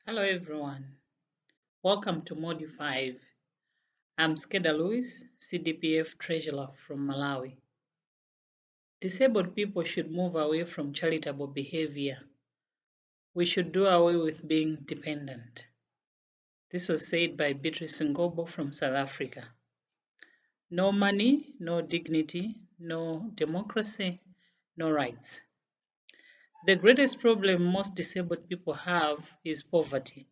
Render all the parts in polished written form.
Hello everyone, welcome to Module 5. I'm Skeda Lewis, CDPF Treasurer from Malawi. Disabled people should move away from charitable behavior. We should do away with being dependent. This was said by Beatrice Ngobo from South Africa. No money, no dignity, no democracy, no rights. The greatest problem most disabled people have is poverty.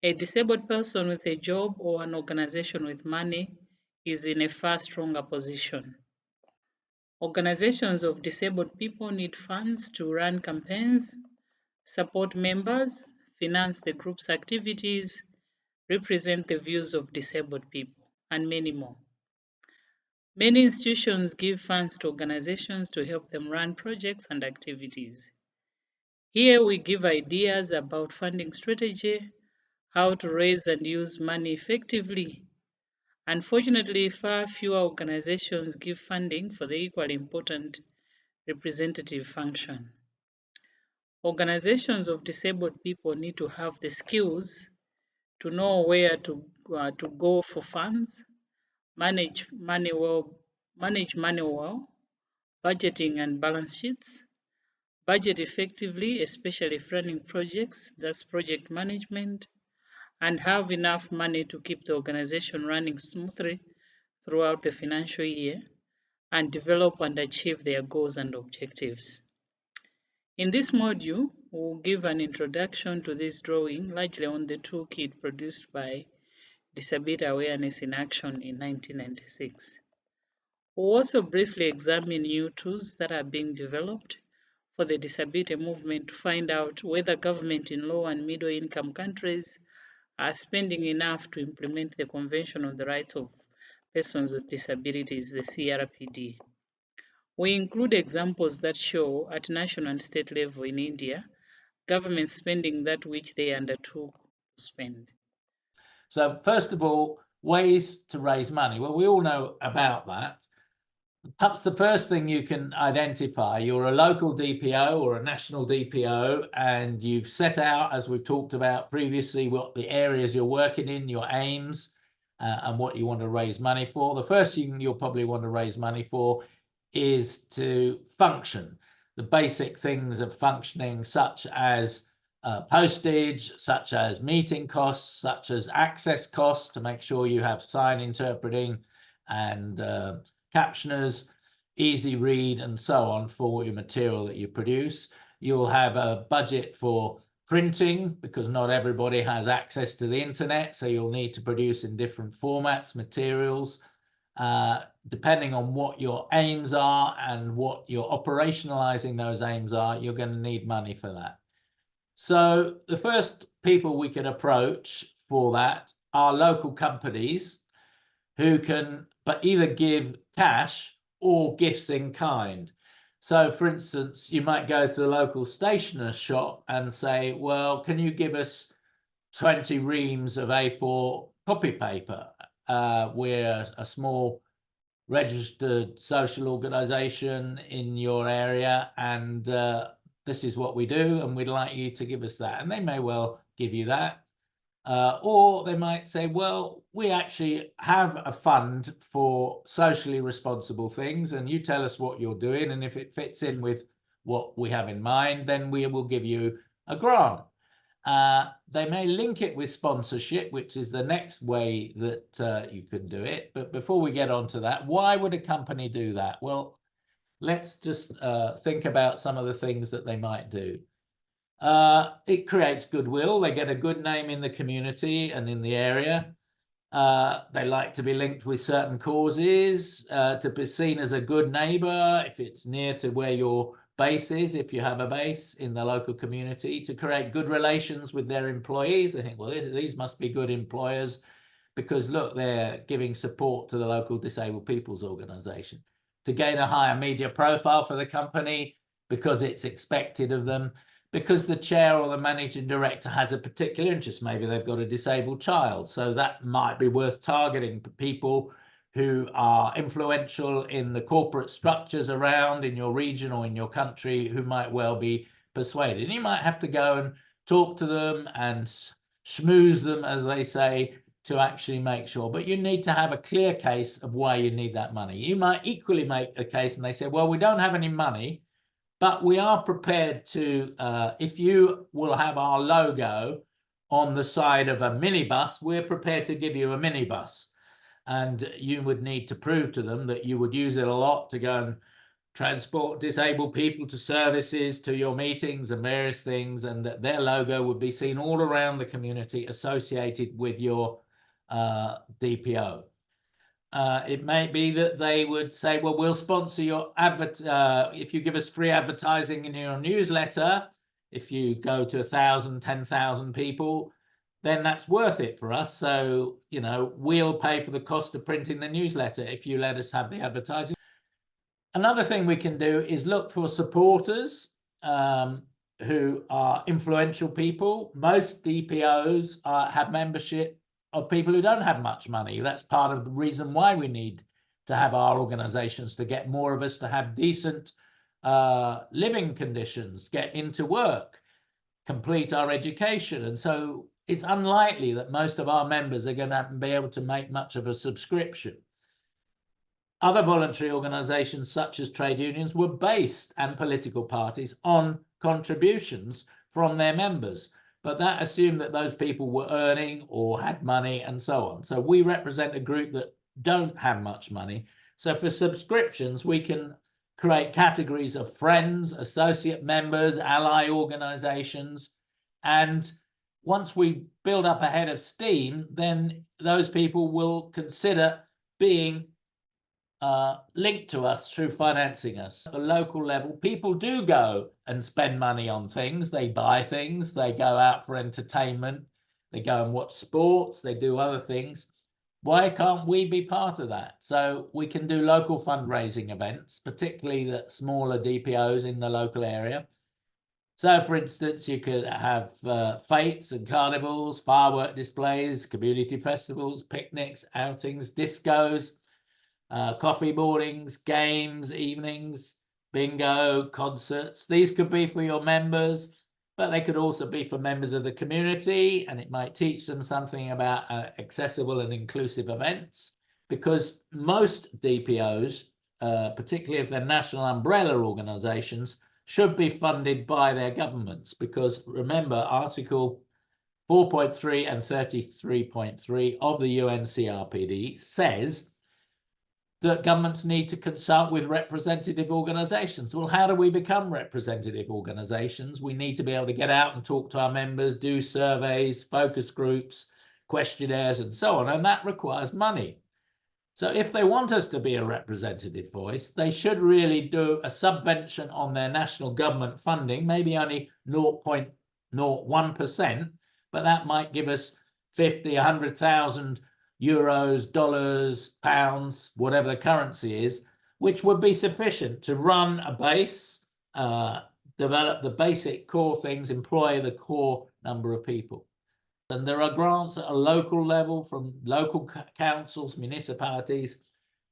A disabled person with a job or an organization with money is in a far stronger position. Organizations of disabled people need funds to run campaigns, support members, finance the group's activities, represent the views of disabled people, and many more. Many institutions give funds to organizations to help them run projects and activities. Here we give ideas about funding strategy, how to raise and use money effectively. Unfortunately, far fewer organizations give funding for the equally important representative function. Organizations of disabled people need to have the skills to know where to go for funds, manage money well, budgeting and balance sheets, budget effectively, especially if running projects, that's project management, and have enough money to keep the organization running smoothly throughout the financial year and develop and achieve their goals and objectives. In this module, we'll give an introduction to this drawing, largely on the toolkit produced by Disability Awareness in Action in 1996. We'll also briefly examine new tools that are being developed for the disability movement to find out whether government in low and middle income countries are spending enough to implement the Convention on the Rights of Persons with Disabilities, the CRPD. We include examples that show at national and state level in India, government spending that which they undertook to spend. So first of all, ways to raise money. Well, we all know about that. Perhaps the first thing you can identify, you're a local DPO or a national DPO, and you've set out, as we've talked about previously, what the areas you're working in, your aims, and what you want to raise money for. The first thing you'll probably want to raise money for is to function. The basic things of functioning, such as postage, such as meeting costs, such as access costs, to make sure you have sign interpreting and captioners, easy read, and so on for your material that you produce. You'll have a budget for printing, because not everybody has access to the internet, so you'll need to produce in different formats, materials. Depending on what your aims are and what you're operationalizing those aims are, you're going to need money for that. So the first people we can approach for that are local companies who can either give cash or gifts in kind. So for instance, you might go to the local stationer's shop and say, well, can you give us 20 reams of A4 copy paper? We're a small registered social organization in your area, and this is what we do, and we'd like you to give us that. And they may well give you that. Or they might say, well, we actually have a fund for socially responsible things, and you tell us what you're doing, and if it fits in with what we have in mind, then we will give you a grant. They may link it with sponsorship, which is the next way that you could do it. But before we get on to that, why would a company do that? Well, let's just think about some of the things that they might do. It creates goodwill. They get a good name in the community and in the area. They like to be linked with certain causes, to be seen as a good neighbor if it's near to where your base is, if you have a base in the local community, to create good relations with their employees. They think, well, these must be good employers because, look, they're giving support to the local disabled people's organization. To gain a higher media profile for the company because it's expected of them, because the chair or the managing director has a particular interest. Maybe they've got a disabled child, so that might be worth targeting people who are influential in the corporate structures around in your region or in your country, who might well be persuaded. And you might have to go and talk to them and schmooze them, as they say, to actually make sure. But you need to have a clear case of why you need that money. You might equally make a case and they say, well, we don't have any money, but we are prepared to, if you will have our logo on the side of a minibus, we're prepared to give you a minibus. And you would need to prove to them that you would use it a lot to go and transport disabled people to services, to your meetings and various things, and that their logo would be seen all around the community associated with your DPO. It may be that they would say, well, we'll sponsor your if you give us free advertising in your newsletter, if you go to 1,000, 10,000 people, then that's worth it for us. So, you know, we'll pay for the cost of printing the newsletter if you let us have the advertising. Another thing we can do is look for supporters who are influential people. Most DPOs have membership of people who don't have much money. That's part of the reason why we need to have our organizations, to get more of us to have decent living conditions, get into work, complete our education. And so it's unlikely that most of our members are going to be able to make much of a subscription. Other voluntary organizations, such as trade unions, were based, and political parties, on contributions from their members. But that assumed that those people were earning or had money and so on. So we represent a group that don't have much money. So for subscriptions, we can create categories of friends, associate members, ally organizations. And once we build up a head of steam, then those people will consider being linked to us through financing us. At the local level, people do go and spend money on things. They buy things, they go out for entertainment, they go and watch sports, they do other things. Why can't we be part of that? So we can do local fundraising events, particularly the smaller DPOs in the local area. So, for instance, you could have fetes and carnivals, firework displays, community festivals, picnics, outings, discos, coffee mornings, games, evenings, bingo, concerts. These could be for your members, but they could also be for members of the community, and it might teach them something about accessible and inclusive events, because most DPOs, particularly if they're national umbrella organizations, should be funded by their governments, because remember, Article 4.3 and 33.3 of the UNCRPD says that governments need to consult with representative organizations. Well, how do we become representative organizations? We need to be able to get out and talk to our members, do surveys, focus groups, questionnaires, and so on, and that requires money. So if they want us to be a representative voice, they should really do a subvention on their national government funding, maybe only 0.01%, but that might give us 50, 100,000 euros, dollars, pounds, whatever the currency is, which would be sufficient to run a base, develop the basic core things, employ the core number of people. And there are grants at a local level from local councils, municipalities,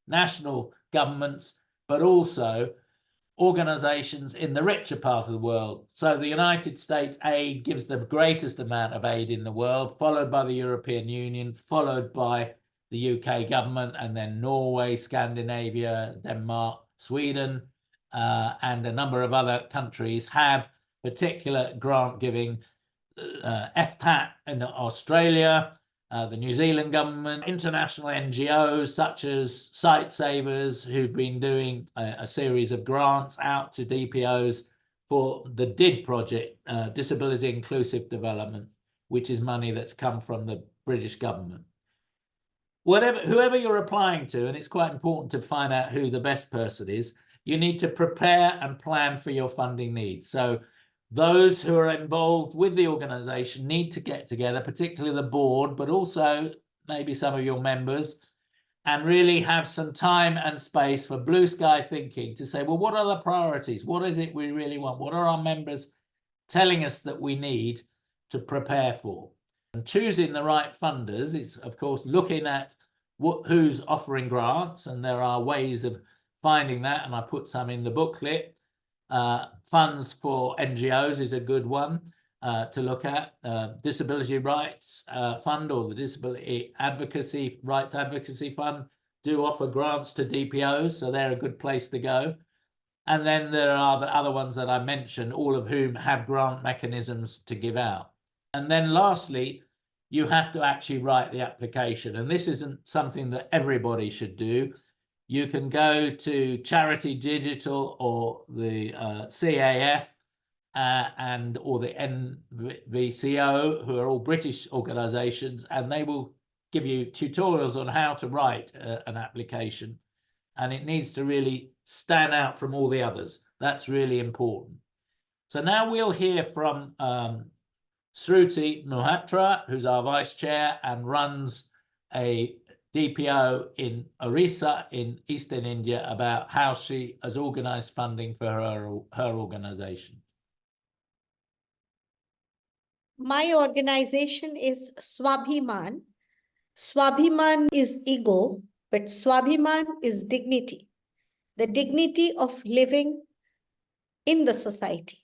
national governments, but also organizations in the richer part of the world. So the United States aid gives the greatest amount of aid in the world, followed by the European Union, followed by the UK government, and then Norway, Scandinavia, Denmark, Sweden, and a number of other countries have particular grant giving. FTAT in Australia, the New Zealand government, international NGOs such as Sight Savers, who've been doing a series of grants out to DPOs for the DID project, Disability Inclusive Development, which is money that's come from the British government. Whoever you're applying to, and it's quite important to find out who the best person is, you need to prepare and plan for your funding needs. So those who are involved with the organization need to get together, particularly the board, but also maybe some of your members, and really have some time and space for blue sky thinking to say, well, what are the priorities? What is it we really want? What are our members telling us that we need to prepare for? And choosing the right funders is, of course, looking at who's offering grants, and there are ways of finding that, and I put some in the booklet. Funds for NGOs is a good one. to look at. Disability Rights Fund or the Disability Rights Advocacy Fund do offer grants to DPOs, so they're a good place to go. And then there are the other ones that I mentioned, all of whom have grant mechanisms to give out. And then lastly, you have to actually write the application. And this isn't something that everybody should do. You can go to Charity Digital or the CAF or the NVCO, who are all British organisations, and they will give you tutorials on how to write an application. And it needs to really stand out from all the others. That's really important. So now we'll hear from Sruti Mohatra, who's our vice chair and runs a DPO in Orissa in Eastern India, about how she has organised funding for her organisation. My organization is Swabhiman. Swabhiman is ego, but Swabhiman is dignity, the dignity of living in the society.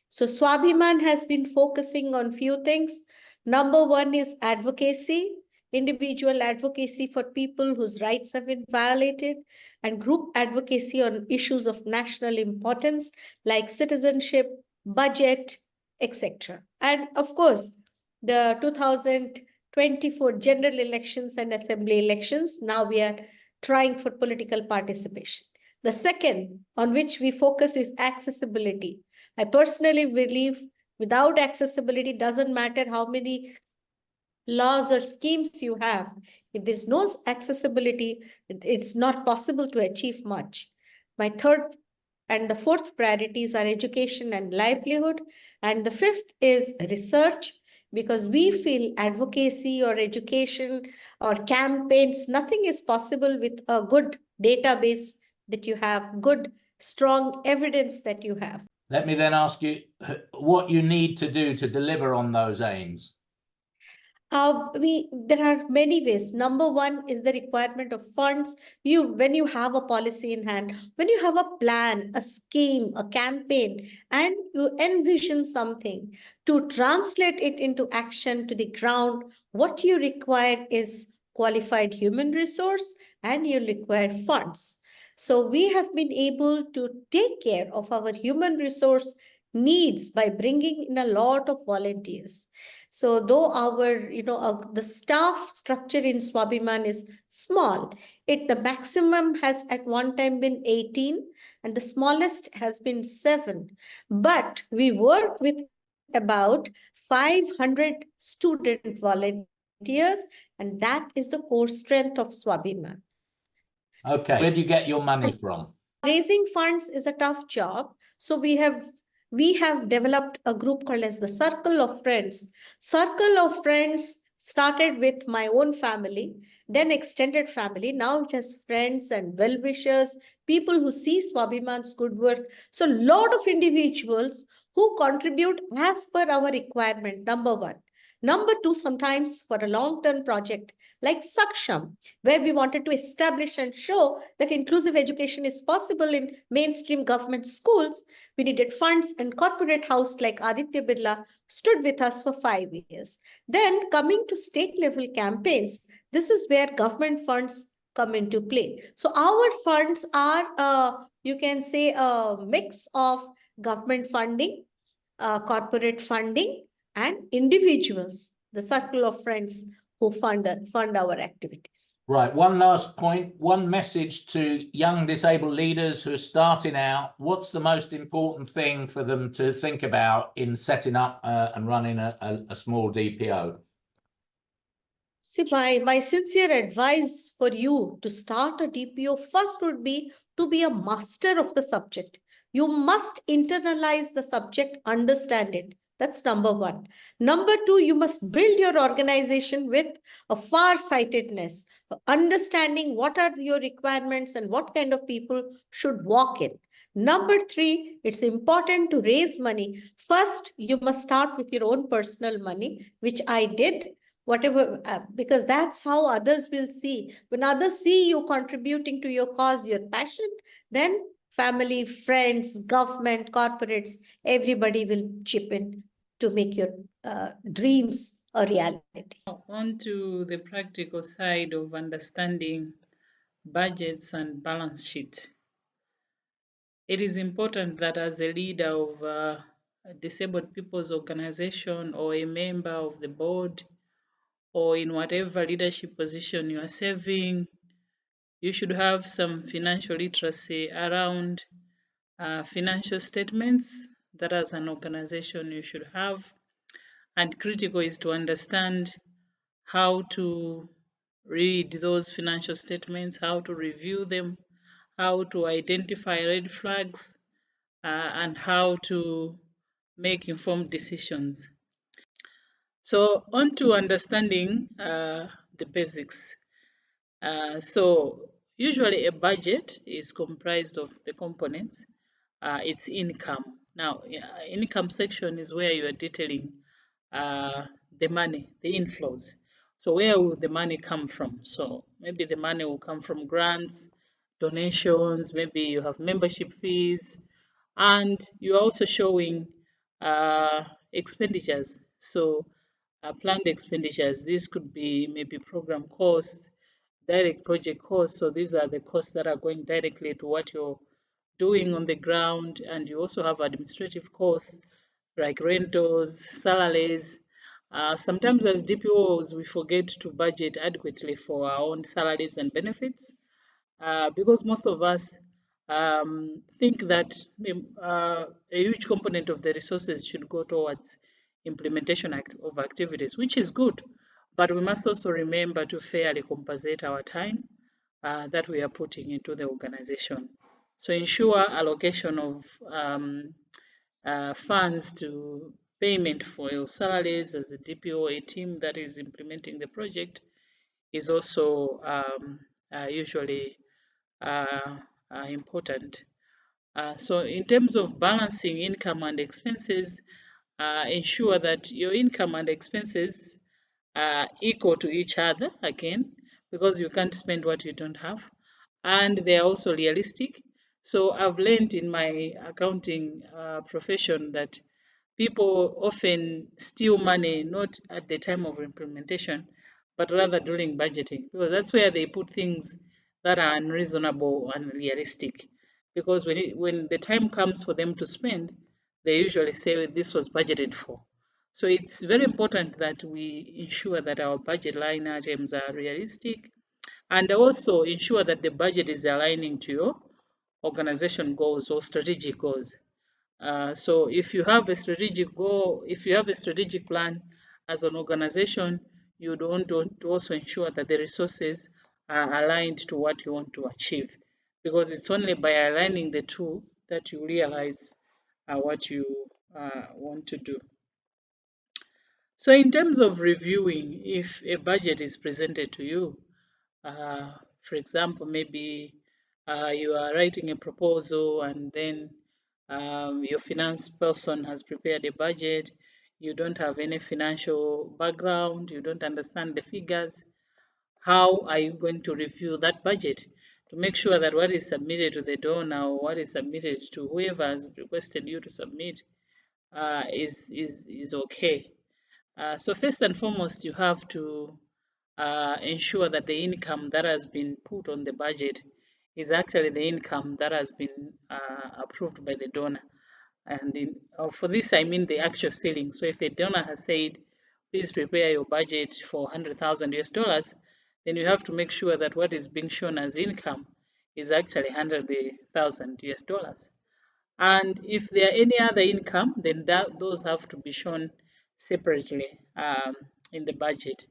So Swabhiman has been focusing on few things. Number one is advocacy, individual advocacy for people whose rights have been violated, and group advocacy on issues of national importance like citizenship, budget, etc. And of course, the 2024 general elections and assembly elections, now we are trying for political participation. The second on which we focus is accessibility. I personally believe without accessibility, doesn't matter how many laws or schemes you have. If there's no accessibility, it's not possible to achieve much. My third and the fourth priorities are education and livelihood. And the fifth is research, because we feel advocacy or education or campaigns, nothing is possible with a good database that you have, good, strong evidence that you have. Let me then ask you what you need to do to deliver on those aims. There are many ways. Number one is the requirement of funds. When you have a policy in hand, when you have a plan, a scheme, a campaign, and you envision something, to translate it into action to the ground, what you require is qualified human resource and you require funds. So we have been able to take care of our human resource needs by bringing in a lot of volunteers. So though our, the staff structure in Swabhiman is small, the maximum has at one time been 18 and the smallest has been 7. But we work with about 500 student volunteers, and that is the core strength of Swabhiman. Okay, where do you get your money from? Raising funds is a tough job. So we have developed a group called as the Circle of Friends. Circle of Friends started with my own family, then extended family. Now it has friends and well-wishers, people who see Swabhiman's good work. So a lot of individuals who contribute as per our requirement, number one. Number two, sometimes for a long-term project like Saksham, where we wanted to establish and show that inclusive education is possible in mainstream government schools, we needed funds, and corporate house like Aditya Birla stood with us for 5 years. Then coming to state level campaigns, this is where government funds come into play. So our funds are, you can say, a mix of government funding, corporate funding, and individuals, the circle of friends who fund our activities. Right, one last point, one message to young disabled leaders who are starting out. What's the most important thing for them to think about in setting up and running a small DPO? See, my sincere advice for you to start a DPO first would be to be a master of the subject. You must internalize the subject, understand it. That's number one. Number two, you must build your organization with a far-sightedness, understanding what are your requirements and what kind of people should walk in. Number three, it's important to raise money. First, you must start with your own personal money, which I did. Whatever, because that's how others will see. When others see you contributing to your cause, your passion, then family, friends, government, corporates, everybody will chip in. to make your dreams a reality. On to the practical side of understanding budgets and balance sheet. It is important that as a leader of a disabled people's organization or a member of the board or in whatever leadership position you are serving, you should have some financial literacy around financial statements that as an organization you should have. And critical is to understand how to read those financial statements, how to review them, how to identify red flags, and how to make informed decisions. So on to understanding the basics. So usually a budget is comprised of the components. It's income. Now, income section is where you are detailing the money, the inflows. So where will the money come from? So maybe the money will come from grants, donations, maybe you have membership fees, and you're also showing expenditures. So planned expenditures, this could be maybe program costs, direct project costs. So these are the costs that are going directly to what you're doing on the ground. And you also have administrative costs like rentals, salaries. Sometimes as DPOs, we forget to budget adequately for our own salaries and benefits because most of us think that a huge component of the resources should go towards implementation of activities, which is good, but we must also remember to fairly compensate our time that we are putting into the organization. So ensure allocation of funds to payment for your salaries as a DPO, a team that is implementing the project is also usually important. So in terms of balancing income and expenses, ensure that your income and expenses are equal to each other again, because you can't spend what you don't have. And they are also realistic. So I've learned in my accounting profession that people often steal money not at the time of implementation, but rather during budgeting, because that's where they put things that are unreasonable and unrealistic. Because when the time comes for them to spend, they usually say this was budgeted for. So it's very important that we ensure that our budget line items are realistic, and also ensure that the budget is aligning to your organization goals or strategic goals. So if you have a strategic goal, if you have a strategic plan as an organization, you want to also ensure that the resources are aligned to what you want to achieve, because it's only by aligning the two that you realize what you want to do. So in terms of reviewing, if a budget is presented to you, for example, maybe you are writing a proposal and then your finance person has prepared a budget, you don't have any financial background, you don't understand the figures, how are you going to review that budget to make sure that what is submitted to the donor or what is submitted to whoever has requested you to submit is okay? So first and foremost, you have to ensure that the income that has been put on the budget is actually the income that has been approved by the donor. And for this, I mean the actual ceiling. So if a donor has said, please prepare your budget for 100,000 US dollars, then you have to make sure that what is being shown as income is actually 100,000 US dollars. And if there are any other income, then those have to be shown separately in the budget.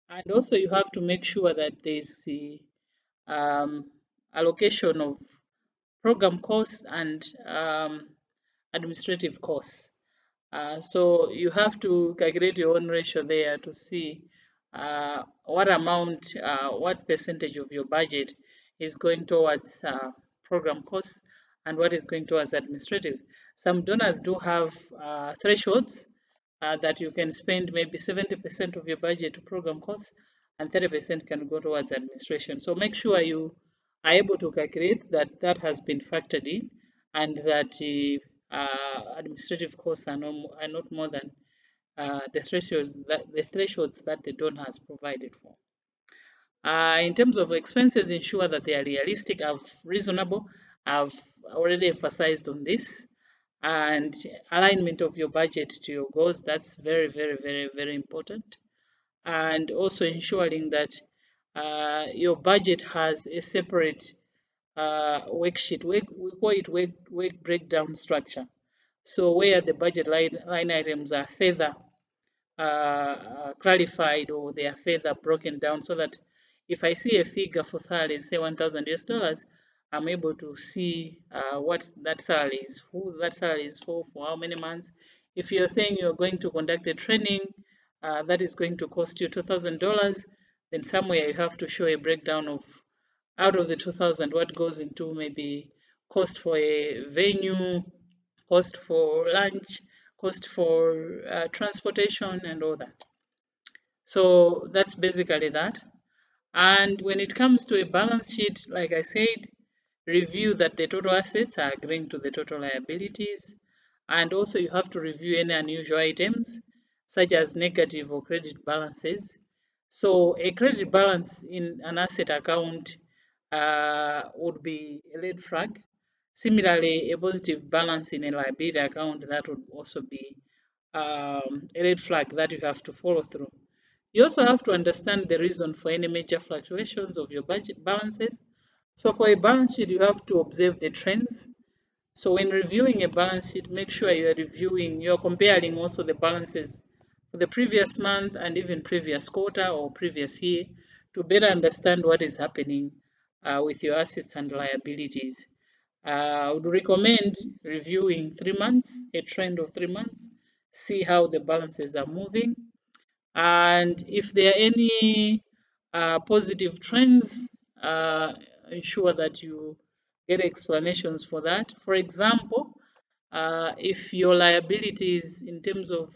And also you have to make sure that there's the allocation of program costs and administrative costs. So you have to calculate your own ratio there to see what amount, what percentage of your budget is going towards program costs and what is going towards administrative. Some donors do have thresholds that you can spend maybe 70% of your budget to program costs and 30% can go towards administration. So make sure you are able to calculate that that has been factored in and that administrative costs are not more than the thresholds that the donor has provided for. In terms of expenses, ensure that they are realistic and reasonable. I've already emphasized on this. And alignment of your budget to your goals, that's very, very, very, very important. And also ensuring that your budget has a separate worksheet. We call it work breakdown structure. So where the budget line items are further clarified, or they are further broken down, so that if I see a figure for salaries, say $1,000, I'm able to see what that salary is, who that salary is for how many months. If you're saying you're going to conduct a training that is going to cost you $2,000, then somewhere you have to show a breakdown of, out of the 2,000, what goes into maybe cost for a venue, cost for lunch, cost for transportation, and all that. So that's basically that. And when it comes to a balance sheet, like I said, review that the total assets are agreeing to the total liabilities. And also you have to review any unusual items, such as negative or credit balances. So a credit balance in an asset account would be a red flag. Similarly, a positive balance in a liability account, that would also be a red flag that you have to follow through. You also have to understand the reason for any major fluctuations of your budget balances. So for a balance sheet, you have to observe the trends. So when reviewing a balance sheet, make sure you're comparing also the balances for the previous month and even previous quarter or previous year, to better understand what is happening with your assets and liabilities. I would recommend reviewing 3 months, a trend of 3 months, see how the balances are moving. And if there are any positive trends, ensure that you get explanations for that. For example, if your liabilities in terms of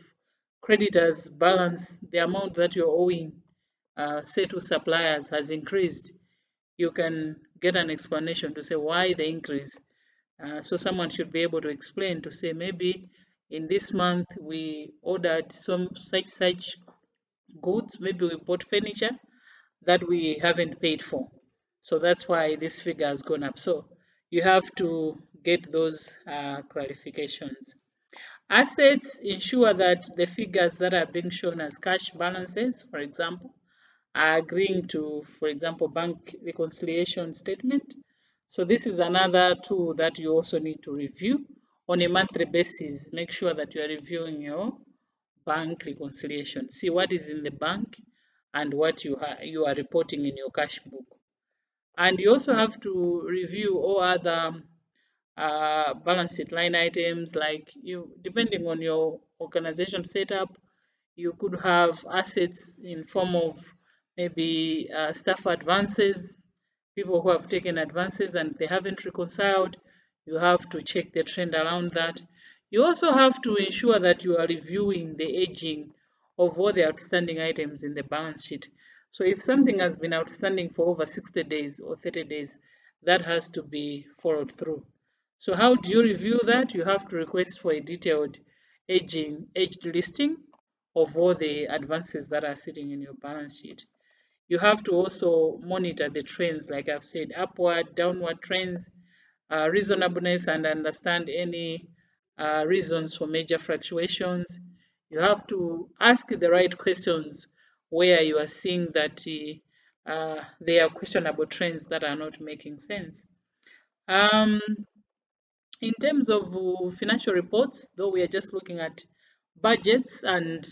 creditors balance, the amount that you're owing, say to suppliers, has increased, you can get an explanation to say why the increase. So someone should be able to explain, to say maybe in this month we ordered some such goods, maybe we bought furniture that we haven't paid for. So that's why this figure has gone up. So you have to get those clarifications. Assets, ensure that the figures that are being shown as cash balances, for example, are agreeing to, for example, bank reconciliation statement. So this is another tool that you also need to review on a monthly basis. Make sure that you are reviewing your bank reconciliation. See what is in the bank and what you are reporting in your cash book. And you also have to review all other balance sheet line items, like depending on your organization setup, you could have assets in form of maybe staff advances, people who have taken advances and they haven't reconciled. You have to check the trend around that. You also have to ensure that you are reviewing the aging of all the outstanding items in the balance sheet. So if something has been outstanding for over 60 days or 30 days, that has to be followed through. So how do you review that? You have to request for a detailed aged listing of all the advances that are sitting in your balance sheet. You have to also monitor the trends, like I've said, upward, downward trends, reasonableness, and understand any reasons for major fluctuations. You have to ask the right questions where you are seeing that there are questionable trends that are not making sense. Um, in terms of financial reports, though we are just looking at budgets and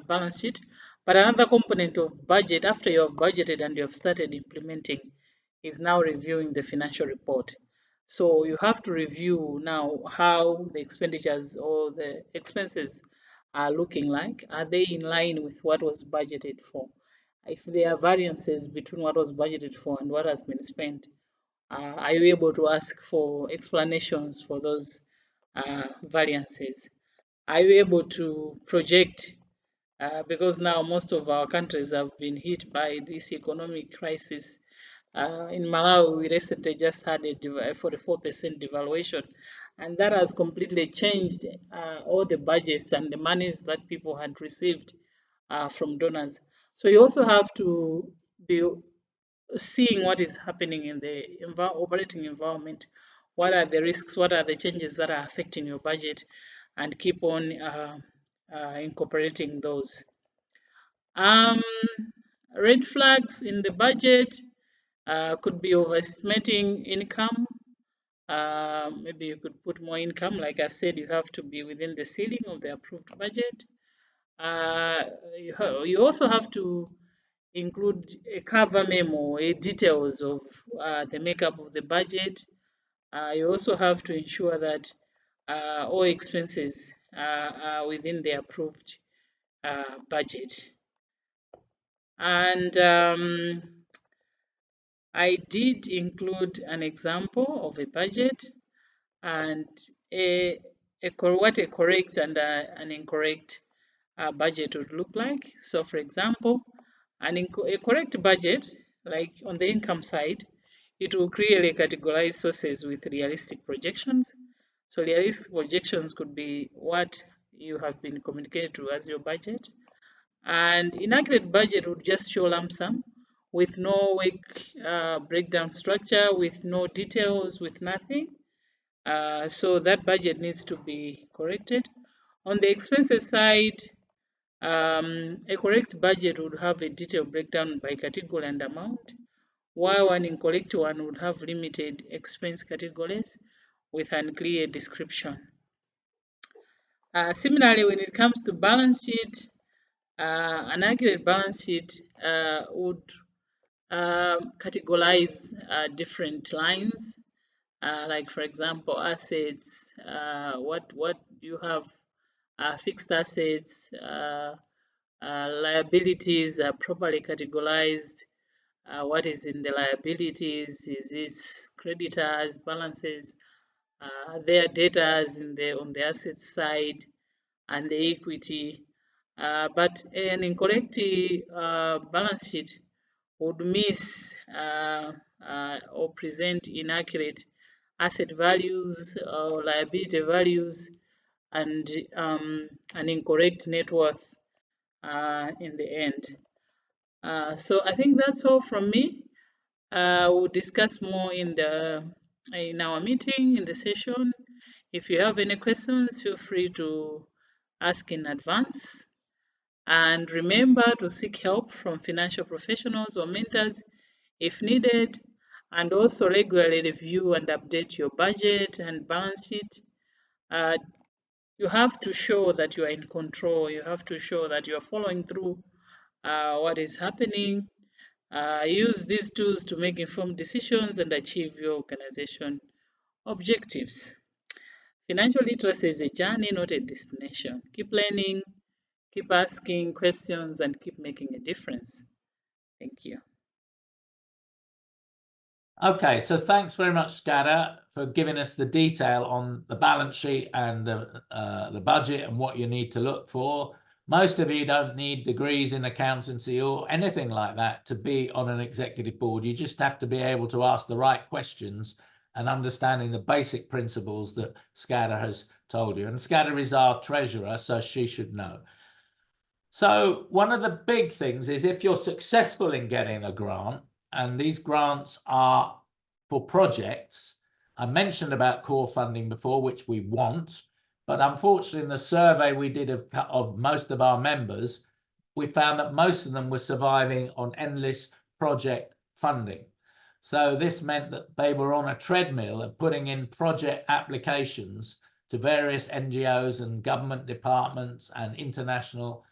balance sheet, but another component of budget, after you have budgeted and you have started implementing, is now reviewing the financial report. So you have to review now how the expenditures or the expenses are looking like. Are they in line with what was budgeted for? If there are variances between what was budgeted for and what has been spent, are you able to ask for explanations for those variances? Are you able to project? Because now most of our countries have been hit by this economic crisis. In Malawi, we recently just had a 44% devaluation. and that has completely changed all the budgets and the monies that people had received from donors. So you also have to be seeing what is happening in the operating environment. What are the risks? What are the changes that are affecting your budget? And keep on incorporating those. Red flags in the budget could be overestimating income. Maybe you could put more income. Like I've said, you have to be within the ceiling of the approved budget. You also have to include a cover memo, details of the makeup of the budget. You also have to ensure that all expenses are within the approved budget. And I did include an example of a budget and what a correct and an incorrect budget would look like. So, for example, a correct budget, like on the income side, it will clearly categorize sources with realistic projections. So, realistic projections could be what you have been communicated to as your budget. And inaccurate budget would just show lump sum with no work breakdown structure, with no details, with nothing. So that budget needs to be corrected. On the expenses side, a correct budget would have a detailed breakdown by category and amount, while an incorrect one would have limited expense categories with unclear description. Similarly, when it comes to balance sheet, an accurate balance sheet would categorize different lines, like for example, assets. What you have? Fixed assets, liabilities are properly categorized. What is in the liabilities? Is it creditors, balances? Their debtors on the asset side, and the equity. But an incorrect balance sheet would miss or present inaccurate asset values or liability values, and an incorrect net worth in the end. So I think that's all from me. We'll discuss more in our meeting, in the session. If you have any questions, feel free to ask in advance. And remember to seek help from financial professionals or mentors if needed, and also regularly review and update your budget and balance sheet. You have to show that you are in control. You have to show that you are following through what is happening. Use these tools to make informed decisions and achieve your organization objectives. Financial literacy is a journey, not a destination. Keep learning, keep asking questions, and keep making a difference. Thank you. Okay, so thanks very much, Scada, for giving us the detail on the balance sheet and the budget and what you need to look for. Most of you don't need degrees in accountancy or anything like that to be on an executive board. You just have to be able to ask the right questions and understanding the basic principles that Scada has told you. And Scada is our treasurer, so she should know. So one of the big things is if you're successful in getting a grant, and these grants are for projects. I mentioned about core funding before, which we want, but unfortunately in the survey we did of most of our members, we found that most of them were surviving on endless project funding. So this meant that they were on a treadmill of putting in project applications to various NGOs and government departments and international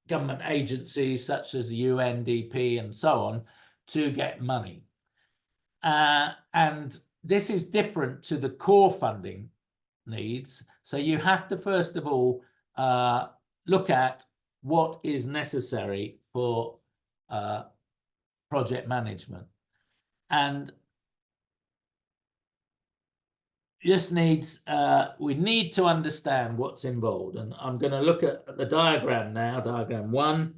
government agencies such as the UNDP and so on to get money. And this is different to the core funding needs. So you have to, first of all, look at what is necessary for project management. And this needs, we need to understand what's involved. And I'm going to look at the diagram now, diagram 1.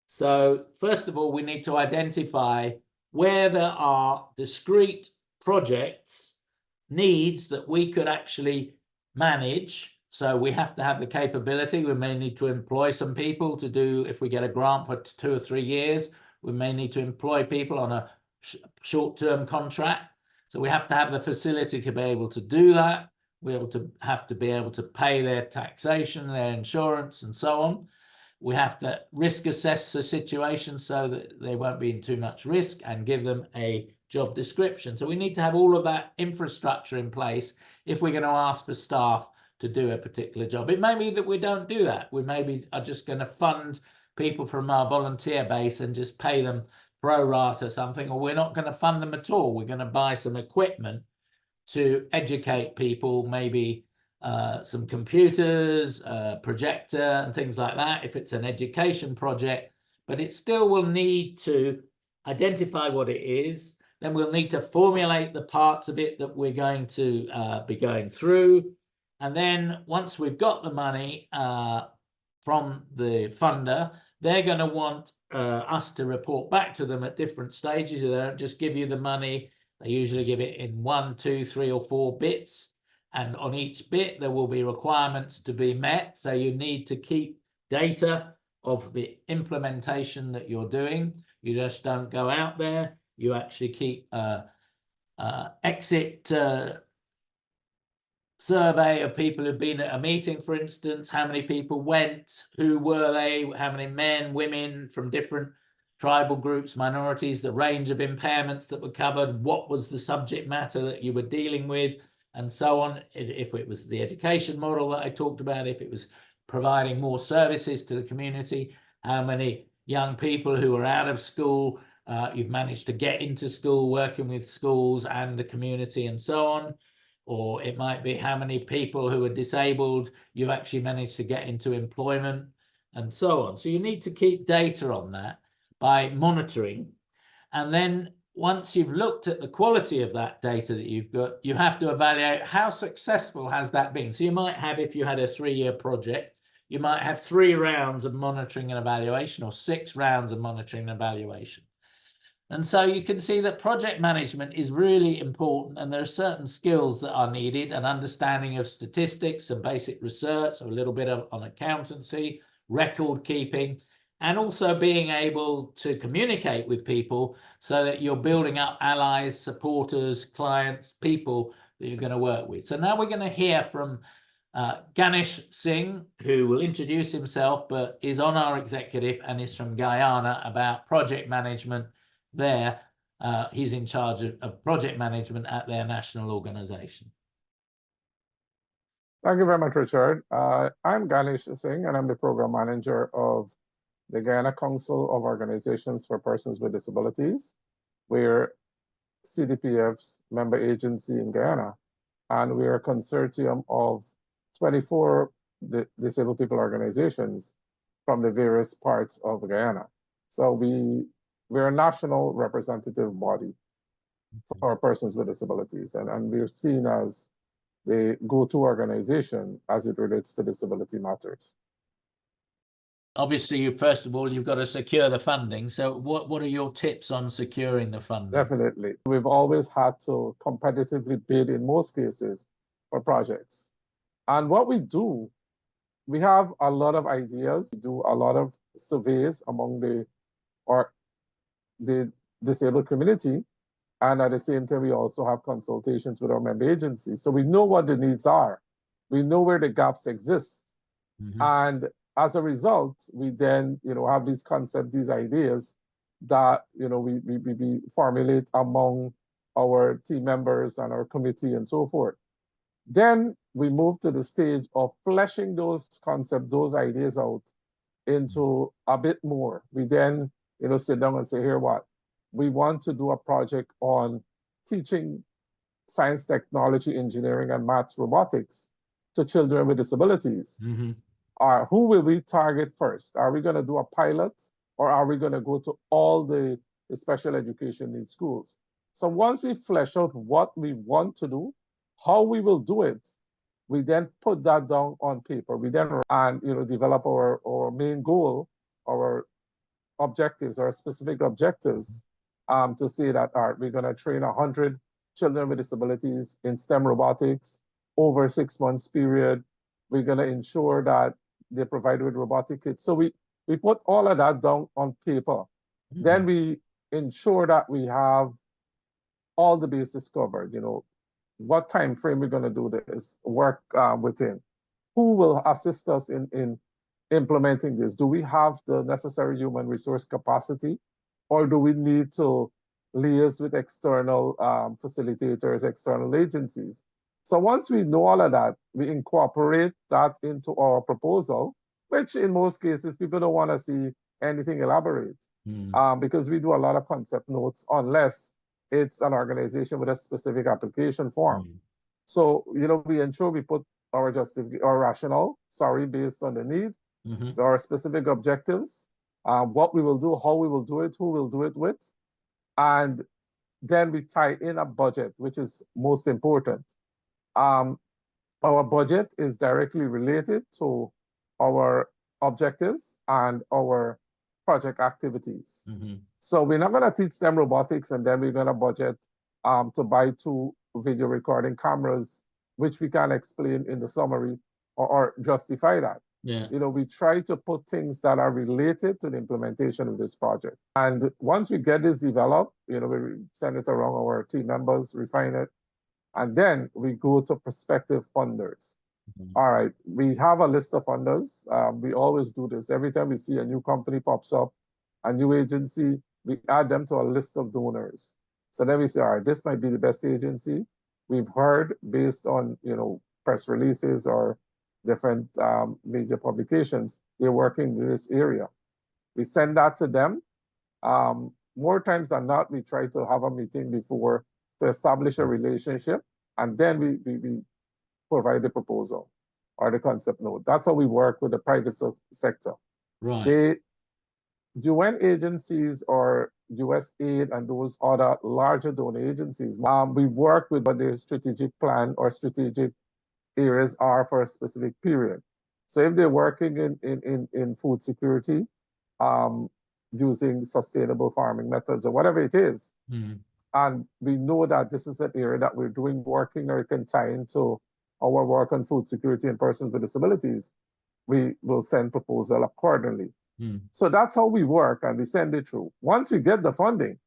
So first of all, we need to identify where there are discrete projects needs that we could actually manage. So we have to have the capability. We may need to employ some people to do, if we get a grant for 2 or 3 years, we may need to employ people on a short-term contract. So we have to have the facility to be able to do that. We have to be able to pay their taxation, their insurance, and so on. We have to risk assess the situation so that they won't be in too much risk and give them a job description. So we need to have all of that infrastructure in place if we're going to ask for staff to do a particular job. It may be that we don't do that. We maybe are just going to fund people from our volunteer base and just pay them pro rata something, or we're not going to fund them at all. We're going to buy some equipment to educate people, maybe some computers, projector and things like that if it's an education project, but it still will need to identify what it is. Then we'll need to formulate the parts of it that we're going to be going through. And then once we've got the money from the funder, they're going to want us to report back to them at different stages. They don't just give you the money. They usually give it in 1, 2, 3, or 4 bits. And on each bit, there will be requirements to be met. So you need to keep data of the implementation that you're doing. You just don't go out there. You actually keep exit survey of people who've been at a meeting, for instance, how many people went, who were they, how many men, women from different tribal groups, minorities, the range of impairments that were covered, what was the subject matter that you were dealing with, and so on. If it was the education model that I talked about, if it was providing more services to the community, how many young people who are out of school you've managed to get into school, working with schools and the community and so on. Or it might be how many people who are disabled you've actually managed to get into employment and so on. So you need to keep data on that by monitoring. And then once you've looked at the quality of that data that you've got, you have to evaluate how successful has that been. So you might have, if you had a 3-year project, you might have 3 rounds of monitoring and evaluation or 6 rounds of monitoring and evaluation. And so you can see that project management is really important, and there are certain skills that are needed, an understanding of statistics, some basic research, a little bit on accountancy, record keeping, and also being able to communicate with people so that you're building up allies, supporters, clients, people that you're going to work with. So now we're going to hear from Ganesh Singh, who will introduce himself, but is on our executive and is from Guyana, about project management there. He's in charge of project management at their national organization. Thank you very much, Richard. I'm Ganesh Singh, and I'm the program manager of the Guyana Council of Organizations for Persons with Disabilities. We're CDPF's member agency in Guyana, and we're a consortium of 24 disabled people organizations from the various parts of Guyana. So we're a national representative body for persons with disabilities, and we're seen as the go-to organization as it relates to disability matters. Obviously, first of all, you've got to secure the funding. So what are your tips on securing the funding? Definitely. We've always had to competitively bid in most cases for projects. And what we do, we have a lot of ideas, we do a lot of surveys among the disabled community. And at the same time, we also have consultations with our member agencies. So we know what the needs are. We know where the gaps exist. Mm-hmm. And as a result, we then, have these concepts, these ideas that, we formulate among our team members and our committee and so forth. Then we move to the stage of fleshing those concepts, those ideas out into a bit more. We then, sit down and say, here, what? We want to do a project on teaching science, technology, engineering, and maths, robotics to children with disabilities. Mm-hmm. Who will we target first? Are we going to do a pilot, or are we going to go to all the special education needs schools? So once we flesh out what we want to do, how we will do it, we then put that down on paper. We then develop our main goal, our objectives, our specific objectives, to say that we're going to train 100 children with disabilities in STEM robotics over a 6 months period. We're going to ensure that they're provided with robotic kits. So we put all of that down on paper. Then we ensure that we have all the bases covered. What time frame we're going to do this work within. Who will assist us in implementing this? Do we have the necessary human resource capacity, or do we need to liaise with external facilitators, external agencies? So once we know all of that, we incorporate that into our proposal, which in most cases, people don't want to see anything elaborate because we do a lot of concept notes unless it's an organization with a specific application form. So, we ensure we put our rationale, based on the need, our specific objectives, what we will do, how we will do it, who will do it with, and then we tie in a budget, which is most important. Our budget is directly related to our objectives and our project activities. So we're not going to teach them robotics and then we're going to budget to buy 2 video recording cameras, which we can explain in the summary or justify that. We try to put things that are related to the implementation of this project. And once we get this developed, we send it around our team members, refine it, and then we go to prospective funders. All right, we have a list of funders. We always do this. Every time we see a new company pops up, a new agency, we add them to a list of donors. So then we say, all right, this might be the best agency. We've heard based on, press releases or different media publications, they're working in this area. We send that to them. More times than not, we try to have a meeting before to establish a relationship, and then we provide the proposal or the concept note. That's how we work with the private sector. Right. The UN agencies or USAID and those other larger donor agencies, we work with what their strategic plan or strategic areas are for a specific period. So if they're working in food security, using sustainable farming methods or whatever it is, and we know that this is an area that we're doing working or can tie into our work on food security and persons with disabilities, we will send proposal accordingly. So that's how we work, and we send it through. Once we get the funding,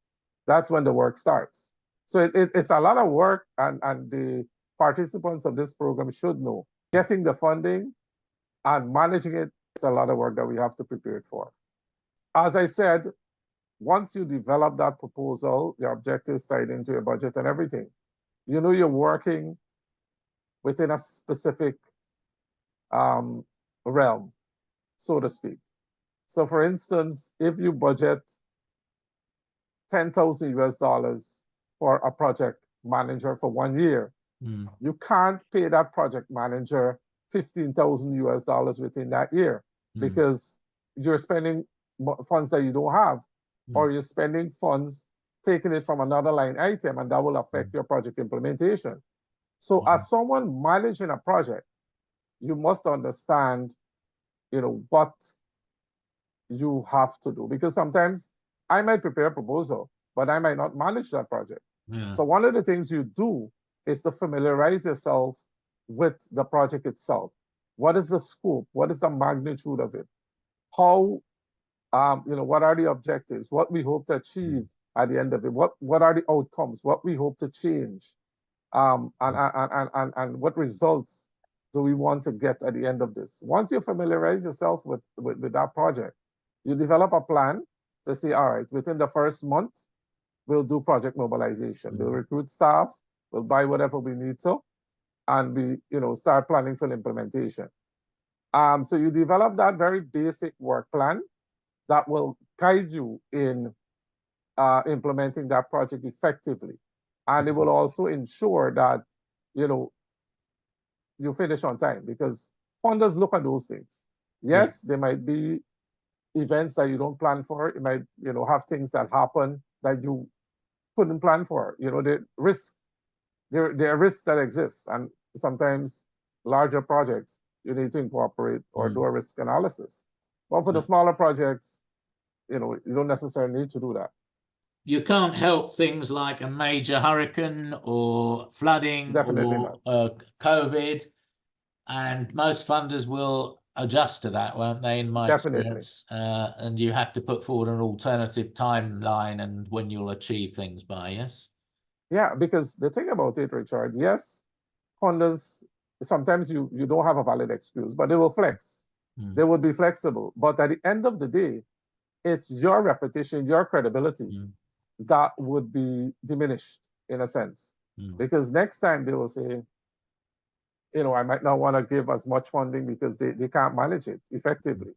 that's when the work starts. So it's a lot of work, and the participants of this program should know getting the funding and managing it. It's a lot of work that we have to prepare it for. As I said, once you develop that proposal, your objectives tied into your budget and everything, you're working within a specific realm, so to speak. So for instance, if you budget $10,000 for a project manager for 1 year, you can't pay that project manager $15,000 within that year because you're spending funds that you don't have, or you're spending funds, taking it from another line item, and that will affect your project implementation. So as someone managing a project, you must understand, what you have to do, because sometimes I might prepare a proposal, but I might not manage that project. So one of the things you do is to familiarize yourself with the project itself. What is the scope? What is the magnitude of it? How, what are the objectives? What we hope to achieve at the end of it? What are the outcomes? What we hope to change? And what results do we want to get at the end of this? Once you familiarize yourself with that project, you develop a plan to say, all right, within the first month, we'll do project mobilization. We'll recruit staff, we'll buy whatever we need to, and we start planning for implementation. So you develop that very basic work plan that will guide you in implementing that project effectively. And it will also ensure that, you finish on time, because funders look at those things. Yes, there might be events that you don't plan for. You might, have things that happen that you couldn't plan for. The risk, there are risks that exist, and sometimes larger projects you need to incorporate or do a risk analysis. But for the smaller projects, you don't necessarily need to do that. you can't help things like a major hurricane or flooding Definitely or not. COVID, and most funders will adjust to that, won't they, in my Definitely. experience? And you have to put forward an alternative timeline and when you'll achieve things by, yes? Yeah, because the thing about it, Richard, yes, funders, sometimes you don't have a valid excuse, but they will flex. They would be flexible. But at the end of the day, it's your reputation, your credibility that would be diminished in a sense. Because next time they will say, you know, I might not want to give as much funding because they can't manage it effectively.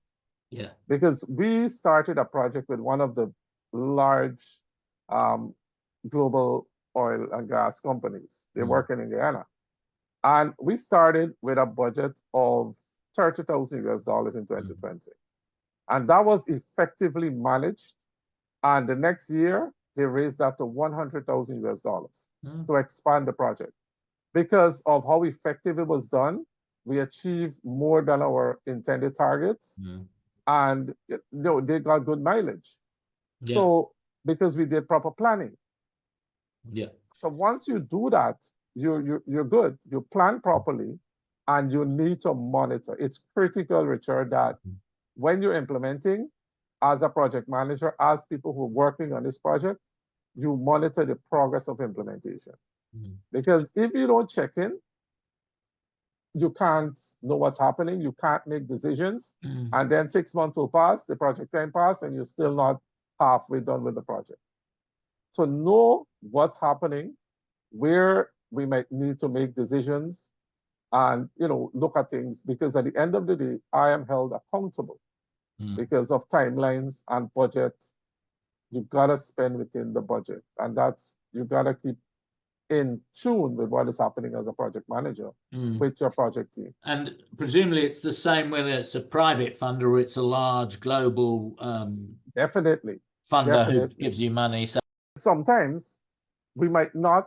Yeah. Because we started a project with one of the large global oil and gas companies. They work in Indiana. And we started with a budget of $30,000 in 2020. And that was effectively managed. And the next year, they raised that to $100,000 to expand the project. Because of how effective it was done, we achieved more than our intended targets. And you know, they got good mileage. Yeah. So because we did proper planning. Yeah. So once you do that, you're good. You plan properly, and you need to monitor. It's critical, Richard, that when you're implementing, as a project manager, as people who are working on this project, you monitor the progress of implementation. Because if you don't check in, you can't know what's happening. You can't make decisions. And then 6 months will pass, the project time pass, and you're still not halfway done with the project. So know what's happening, where we might need to make decisions, and you know, look at things, because at the end of the day, I am held accountable because of timelines and budget. You gotta spend within the budget, and that's, you gotta keep in tune with what is happening as a project manager with your project team. And presumably it's the same whether it's a private funder or it's a large global Definitely. funder who gives you money. So sometimes we might not,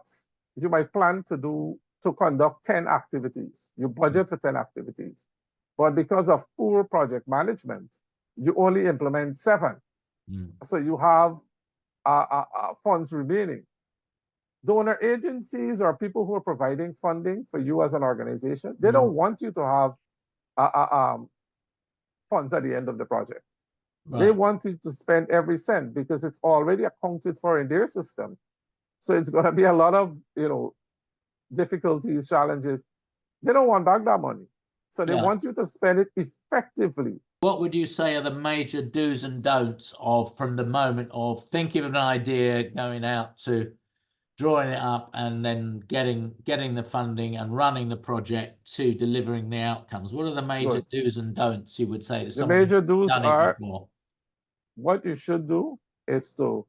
you might plan to conduct 10 activities. You budget for 10 activities. But because of poor project management, you only implement 7. So you have funds remaining. Donor agencies or people who are providing funding for you as an organization, they don't want you to have funds at the end of the project. They want you to spend every cent because it's already accounted for in their system. So it's going to be a lot of, you know, difficulties, challenges. They don't want back that money. So they want you to spend it effectively. What would you say are the major do's and don'ts of, from the moment of thinking of an idea, going out to drawing it up and then getting the funding and running the project to delivering the outcomes? What are the major do's and don'ts you would say to someone who's major do's done it are before? What you should do is to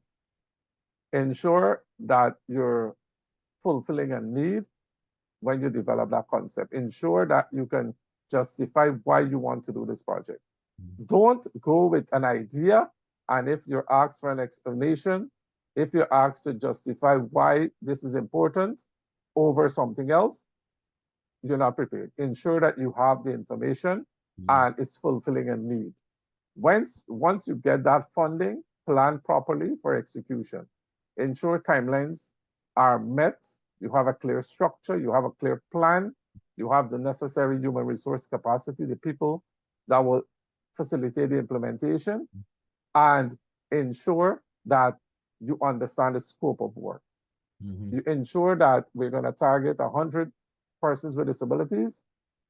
ensure that you're fulfilling a need when you develop that concept. Ensure that you can justify why you want to do this project. Don't go with an idea, and if you're asked for an explanation, if you're asked to justify why this is important over something else, you're not prepared. Ensure that you have the information and it's fulfilling a need. Once you get that funding, plan properly for execution. Ensure timelines are met. You have a clear structure, you have a clear plan, you have the necessary human resource capacity, the people that will facilitate the implementation, and ensure that you understand the scope of work. You ensure that we're going to target 100 persons with disabilities.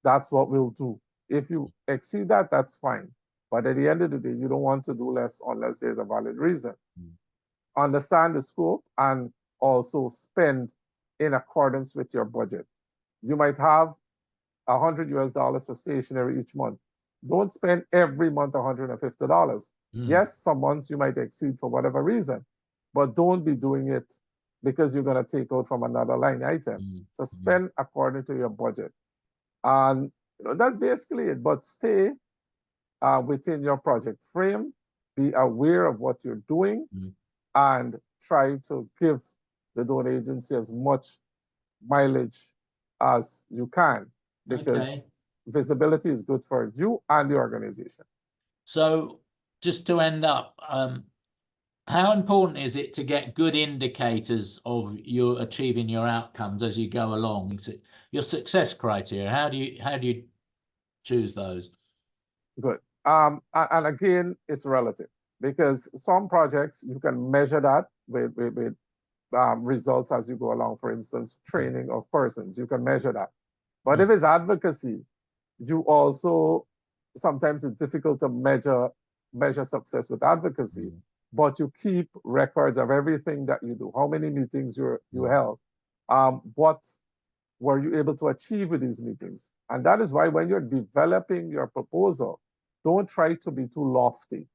That's what we'll do. If you exceed that, that's fine. But at the end of the day, you don't want to do less unless there's a valid reason. Understand the scope and also spend in accordance with your budget. You might have $100 for stationery each month. Don't spend every month $150. Yes, some months you might exceed for whatever reason, but don't be doing it because you're going to take out from another line item. So spend according to your budget. And you know, that's basically it. But stay within your project frame, be aware of what you're doing, and try to give the donor agency as much mileage as you can, because visibility is good for you and the organization. So just to end up, how important is it to get good indicators of your achieving your outcomes as you go along? Your success criteria, how do you choose those? Good. And again, it's relative because some projects you can measure that with results as you go along. For instance, training of persons, you can measure that. But if it's advocacy, you also sometimes it's difficult to measure success with advocacy. But you keep records of everything that you do, how many meetings you held, what were you able to achieve with these meetings. And that is why when you're developing your proposal, don't try to be too lofty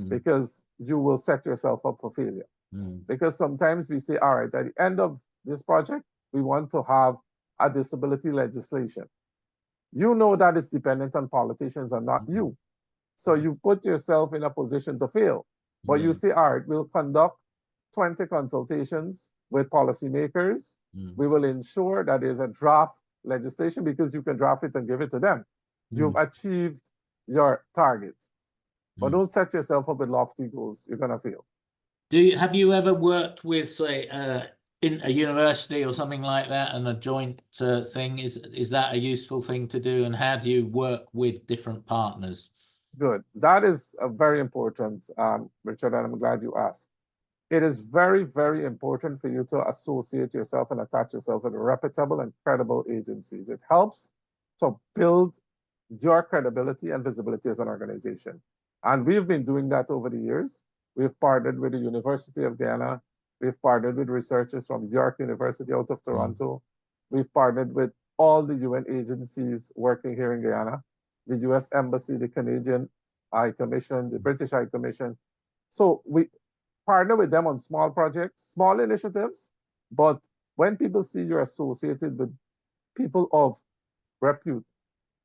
because you will set yourself up for failure. Because sometimes we say, all right, at the end of this project, we want to have a disability legislation. You know that is dependent on politicians and not you. So you put yourself in a position to fail. But you say, all right, we'll conduct 20 consultations with policymakers. We will ensure that there's a draft legislation because you can draft it and give it to them. You've achieved your target. But don't set yourself up with lofty goals. You're going to fail. Have you ever worked with, say, in a university or something like that, and a joint thing? Is that a useful thing to do? And how do you work with different partners? Good. That is a very important, Richard, and I'm glad you asked. It is very, very important for you to associate yourself and attach yourself with reputable and credible agencies. It helps to build your credibility and visibility as an organization. And we've been doing that over the years. We've partnered with the University of Guyana. We've partnered with researchers from York University out of Toronto. We've partnered with all the UN agencies working here in Guyana, the US Embassy, the Canadian High Commission, the British High Commission. So we partner with them on small projects, small initiatives, but when people see you're associated with people of repute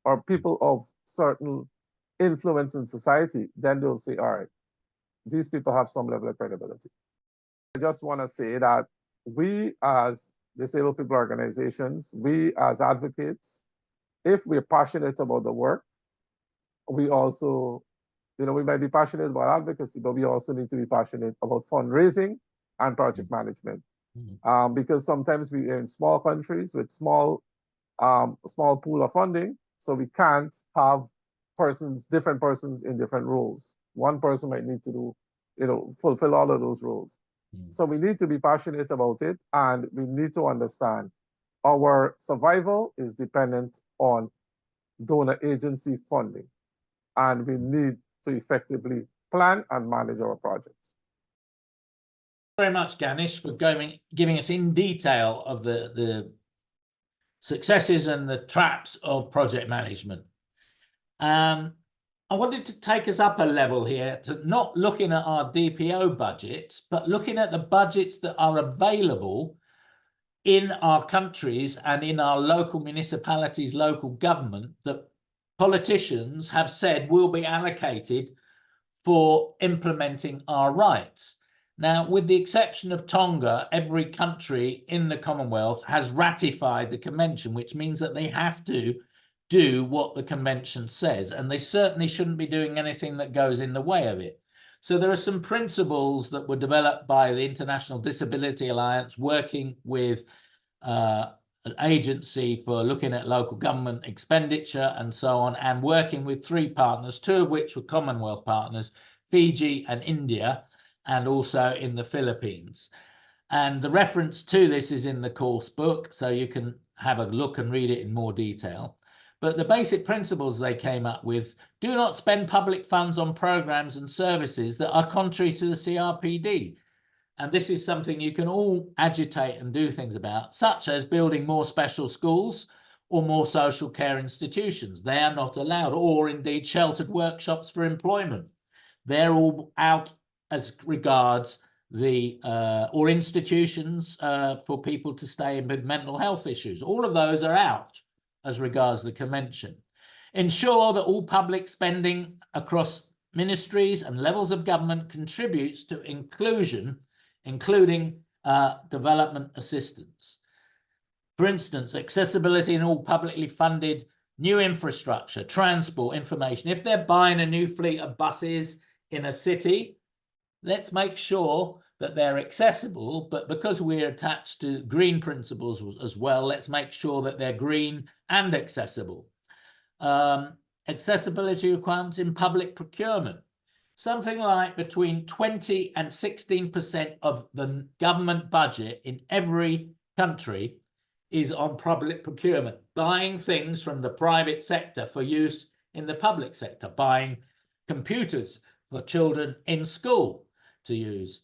or people of certain influence in society, then they'll say, all right, these people have some level of credibility. I just want to say that we as disabled people organizations, we as advocates, if we're passionate about the work, we also, we might be passionate about advocacy, but we also need to be passionate about fundraising and project management. Because sometimes we are in small countries with small pool of funding, so we can't have different persons in different roles. One person might need to do, fulfill all of those roles. So we need to be passionate about it, and we need to understand our survival is dependent on donor agency funding, and we need to effectively plan and manage our projects. Very much, Ganesh, for giving us in detail of the successes and the traps of project management. I wanted to take us up a level here to not looking at our DPO budgets, but looking at the budgets that are available in our countries and in our local municipalities, local government, that politicians have said will be allocated for implementing our rights. Now, with the exception of Tonga, every country in the Commonwealth has ratified the convention, which means that they have to do what the convention says, and they certainly shouldn't be doing anything that goes in the way of it. So there are some principles that were developed by the International Disability Alliance, working with an agency for looking at local government expenditure and so on, and working with 3 partners, 2 of which were Commonwealth partners, Fiji and India, and also in the Philippines. And the reference to this is in the course book, so you can have a look and read it in more detail. But the basic principles they came up with: do not spend public funds on programs and services that are contrary to the CRPD. And this is something you can all agitate and do things about, such as building more special schools or more social care institutions. They are not allowed, or indeed sheltered workshops for employment. They're all out as regards the or institutions for people to stay in with mental health issues. All of those are out as regards the convention. Ensure that all public spending across ministries and levels of government contributes to inclusion, including development assistance. For instance, accessibility in all publicly funded new infrastructure, transport, information. If they're buying a new fleet of buses in a city, let's make sure that they're accessible, but because we're attached to green principles as well, let's make sure that they're green and accessible. Accessibility requirements in public procurement. Something like between 20 and 16% of the government budget in every country is on public procurement, buying things from the private sector for use in the public sector, buying computers for children in school to use.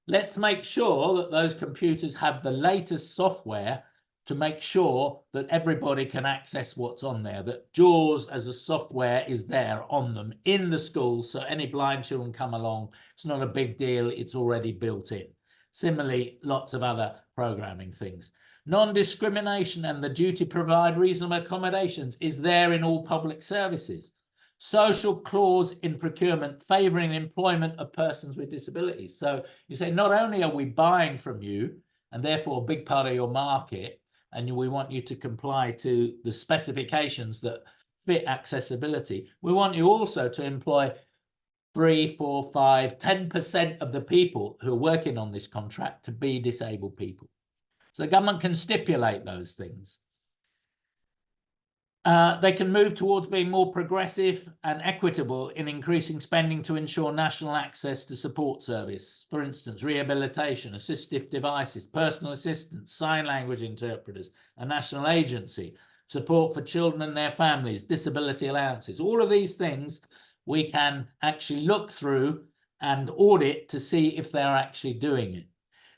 Let's make sure that those computers have the latest software to make sure that everybody can access what's on there, that JAWS as a software is there on them in the schools, so any blind children come along, it's not a big deal, it's already built in. Similarly, lots of other programming things. Non-discrimination and the duty to provide reasonable accommodations is there in all public services. Social clause in procurement favouring employment of persons with disabilities. So you say, not only are we buying from you, and therefore a big part of your market, and we want you to comply to the specifications that fit accessibility, we want you also to employ 3, 4, 5, 10% of the people who are working on this contract to be disabled people. So the government can stipulate those things. They can move towards being more progressive and equitable in increasing spending to ensure national access to support service. For instance, rehabilitation, assistive devices, personal assistance, sign language interpreters, a national agency, support for children and their families, disability allowances. All of these things we can actually look through and audit to see if they're actually doing it.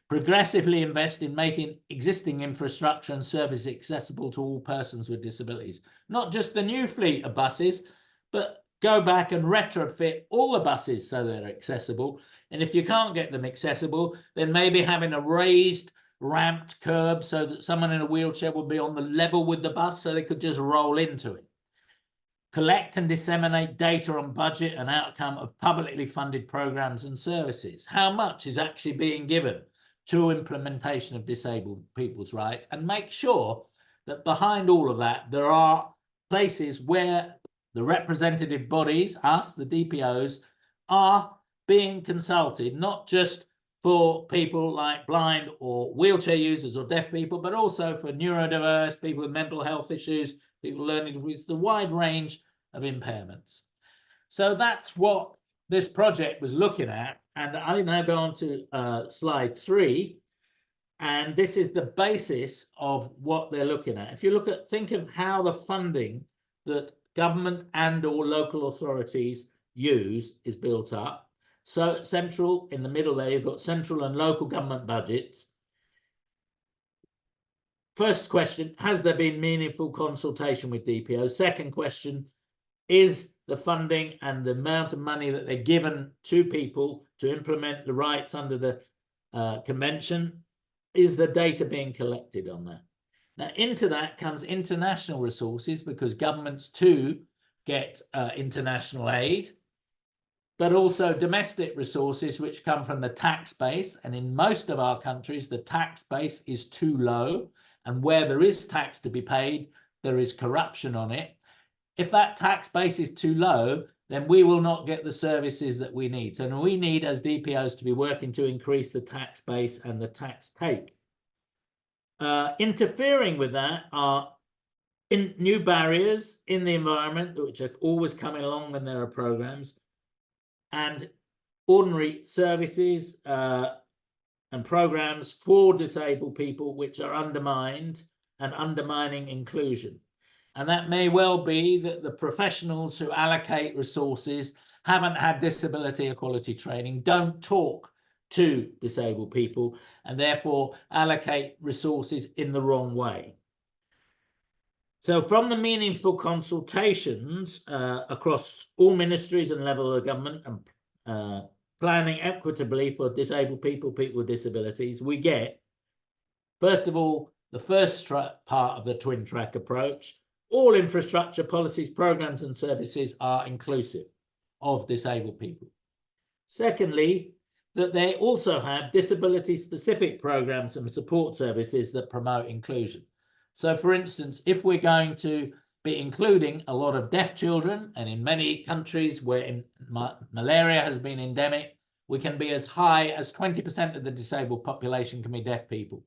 Progressively invest in making existing infrastructure and services accessible to all persons with disabilities. Not just the new fleet of buses, but go back and retrofit all the buses so they're accessible. And if you can't get them accessible, then maybe having a raised, ramped curb so that someone in a wheelchair would be on the level with the bus so they could just roll into it. Collect and disseminate data on budget and outcome of publicly funded programs and services. How much is actually being given to implementation of disabled people's rights, and make sure that behind all of that, there are places where the representative bodies, us, the DPOs, are being consulted, not just for people like blind or wheelchair users or deaf people, but also for neurodiverse, people with mental health issues, people learning with the wide range of impairments. So that's what this project was looking at. And I now go on to slide 3. And this is the basis of what they're looking at. If you think of how the funding that government and or local authorities use is built up. So central, in the middle there, you've got central and local government budgets. First question, has there been meaningful consultation with DPOs? Second question, is the funding and the amount of money that they're given to people to implement the rights under the convention, is the data being collected on that? Now, into that comes international resources, because governments too get international aid, but also domestic resources which come from the tax base. And in most of our countries, the tax base is too low. And where there is tax to be paid, there is corruption on it. If that tax base is too low, then we will not get the services that we need. So we need, as DPOs, to be working to increase the tax base and the tax take. Interfering with that are new barriers in the environment, which are always coming along when there are programs, and ordinary services and programs for disabled people, which are undermined and undermining inclusion. And that may well be that the professionals who allocate resources haven't had disability equality training, don't talk to disabled people, and therefore allocate resources in the wrong way. So from the meaningful consultations across all ministries and levels of government and planning equitably for disabled people, people with disabilities, we get, first of all, the first part of the twin track approach. All infrastructure, policies, programs and services are inclusive of disabled people. Secondly, that they also have disability-specific programs and support services that promote inclusion. So, for instance, if we're going to be including a lot of deaf children, and in many countries where malaria has been endemic, we can be as high as 20% of the disabled population can be deaf people.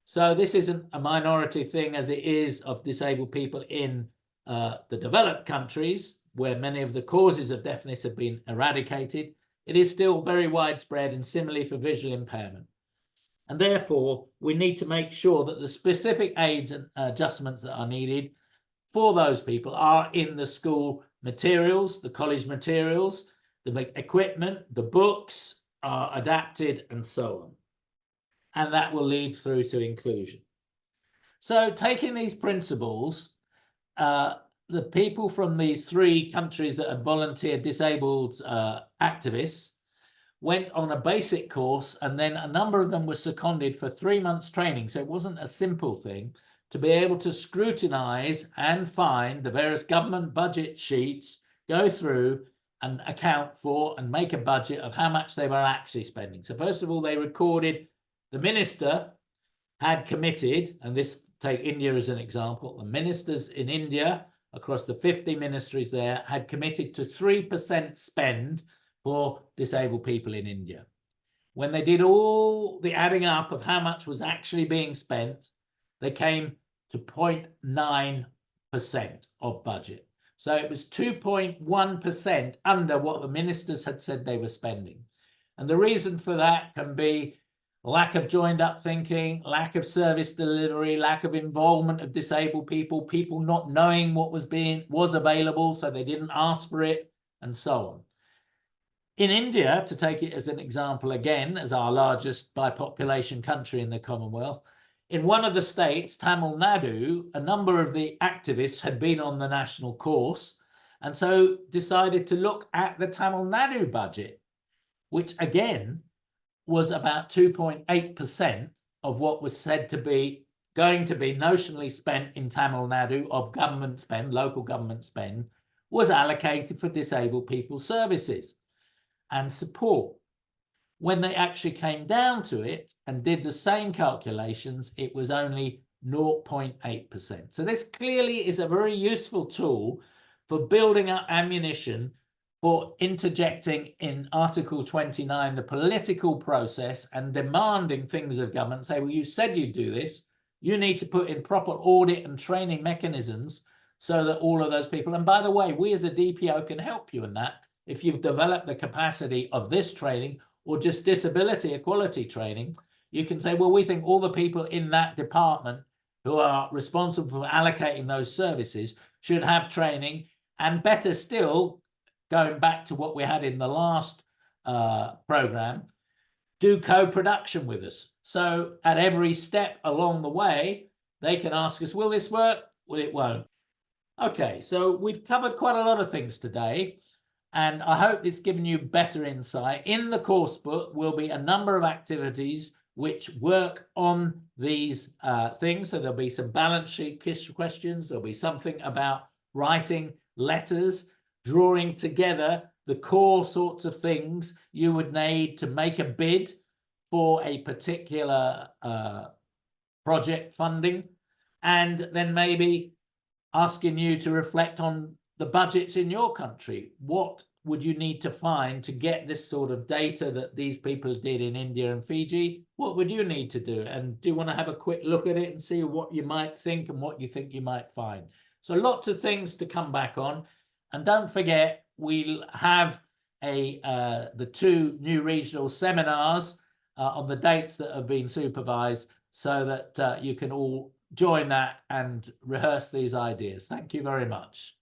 So this isn't a minority thing as it is of disabled people in the developed countries, where many of the causes of deafness have been eradicated. It is still very widespread, and similarly for visual impairment. And therefore, we need to make sure that the specific aids and adjustments that are needed for those people are in the school materials, the college materials, the equipment, the books are adapted, and so on. And that will lead through to inclusion. So taking these principles, the people from these 3 countries that had volunteered disabled activists went on a basic course, and then a number of them were seconded for 3 months training. So it wasn't a simple thing to be able to scrutinize and find the various government budget sheets, go through and account for and make a budget of how much they were actually spending. So first of all, they recorded the minister had committed, and this, take India as an example, the ministers in India across the 50 ministries there had committed to 3% spend for disabled people in India. When they did all the adding up of how much was actually being spent, they came to 0.9% of budget. So it was 2.1% under what the ministers had said they were spending. And the reason for that can be lack of joined up thinking, lack of service delivery, lack of involvement of disabled people, people not knowing what was available, so they didn't ask for it, and so on. In India, to take it as an example again, as our largest by population country in the Commonwealth, in one of the states, Tamil Nadu, a number of the activists had been on the national course, and so decided to look at the Tamil Nadu budget, which again was about 2.8% of what was said to be going to be notionally spent in Tamil Nadu of government spend, local government spend, was allocated for disabled people's services and support. When they actually came down to it and did the same calculations, it was only 0.8%. So this clearly is a very useful tool for building up ammunition for interjecting in Article 29, the political process, and demanding things of government. Say, well, you said you'd do this. You need to put in proper audit and training mechanisms so that all of those people, and by the way, we as a DPO can help you in that. If you've developed the capacity of this training or just disability equality training, you can say, well, we think all the people in that department who are responsible for allocating those services should have training, and better still, going back to what we had in the last program, do co-production with us. So at every step along the way, they can ask us, will this work? Well, it won't. Okay, so we've covered quite a lot of things today, and I hope it's given you better insight. In the course book will be a number of activities which work on these things. So there'll be some balance sheet questions. There'll be something about writing letters, drawing together the core sorts of things you would need to make a bid for a particular project funding, and then maybe asking you to reflect on the budgets in your country. What would you need to find to get this sort of data that these people did in India and Fiji? What would you need to do? And do you want to have a quick look at it and see what you might think and what you think you might find? So lots of things to come back on. And don't forget, we'll have the 2 new regional seminars on the dates that have been supervised, so that you can all join that and rehearse these ideas. Thank you very much.